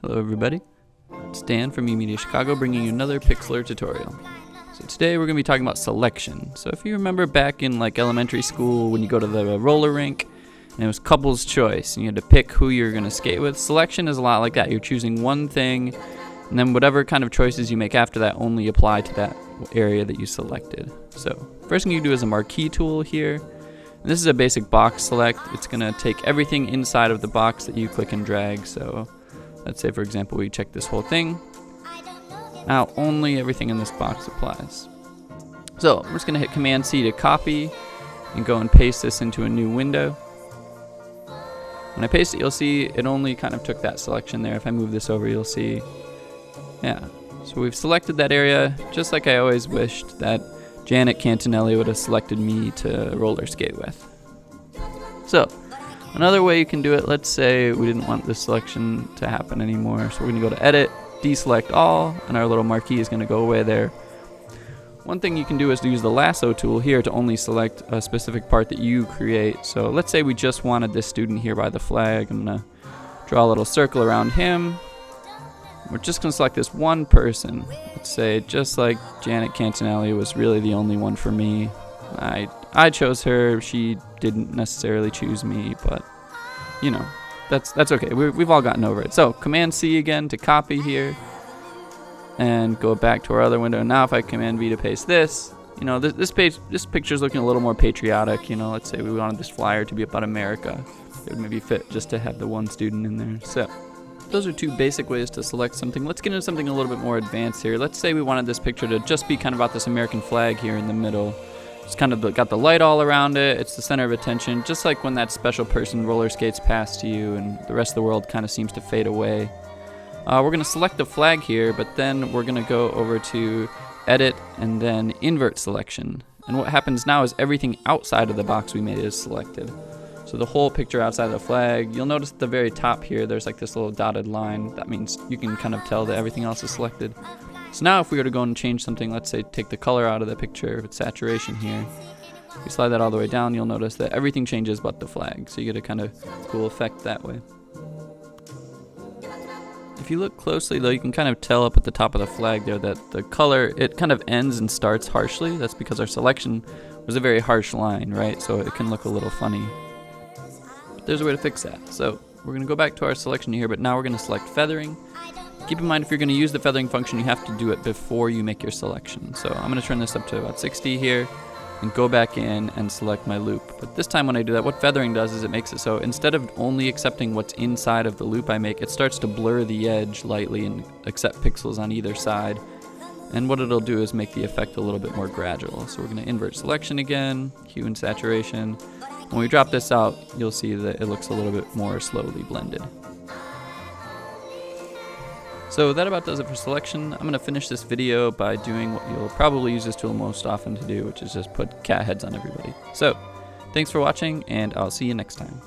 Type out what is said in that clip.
Hello everybody, it's Dan from eMedia Chicago bringing you another Pixlr tutorial. So today we're going to be talking about selection. So if you remember back in like elementary school when you go to the roller rink and it was couple's choice and you had to pick who you're going to skate with, selection is a lot like that. You're choosing one thing and then whatever kind of choices you make after that only apply to that area that you selected. So first thing you do is a marquee tool here. And this is a basic box select. It's going to take everything inside of the box that you click and drag. So let's say, for example, we check this whole thing. Now, only everything in this box applies. So, we're just going to hit Command-C to copy and go and paste this into a new window. When I paste it, you'll see it only kind of took that selection there. If I move this over, you'll see, yeah. So we've selected that area just like I always wished that Janet Cantonelli would have selected me to roller skate with. So, another way you can do it, let's say we didn't want this selection to happen anymore. So we're going to go to Edit, Deselect All, and our little marquee is going to go away there. One thing you can do is to use the lasso tool here to only select a specific part that you create. So let's say we just wanted this student here by the flag. I'm going to draw a little circle around him. We're just going to select this one person. Let's say just like Janet Cantonelli was really the only one for me. I chose her. She didn't necessarily choose me, but you know, that's okay. We've all gotten over it. So Command-C again to copy here and go back to our other window. Now if I Command-V to paste this, you know, this picture is looking a little more patriotic. You know, let's say we wanted this flyer to be about America. It would maybe fit just to have the one student in there. So those are two basic ways to select something. Let's get into something a little bit more advanced here. Let's say we wanted this picture to just be kind of about this American flag here in the middle. It's kind of got the light all around it. It's the center of attention, just like when that special person roller skates past you and the rest of the world kind of seems to fade away. We're going to select the flag here, but then we're going to go over to Edit and then Invert Selection. And what happens now is everything outside of the box we made is selected. So the whole picture outside of the flag, you'll notice at the very top here, there's like this little dotted line. That means you can kind of tell that everything else is selected. So now if we were to go and change something, let's say take the color out of the picture with saturation here, if we slide that all the way down, you'll notice that everything changes but the flag. So you get a kind of cool effect that way. If you look closely though, you can kind of tell up at the top of the flag there that the color, it kind of ends and starts harshly. That's because our selection was a very harsh line, right? So it can look a little funny. But there's a way to fix that. So we're going to go back to our selection here, but now we're going to select feathering. Keep in mind, if you're going to use the feathering function, you have to do it before you make your selection. So I'm going to turn this up to about 60 here and go back in and select my loop. But this time when I do that, what feathering does is it makes it so instead of only accepting what's inside of the loop I make, it starts to blur the edge lightly and accept pixels on either side. And what it'll do is make the effect a little bit more gradual. So we're going to invert selection again, hue and saturation. When we drop this out, you'll see that it looks a little bit more slowly blended. So that about does it for selection. I'm going to finish this video by doing what you'll probably use this tool most often to do, which is just put cat heads on everybody. So, thanks for watching, and I'll see you next time.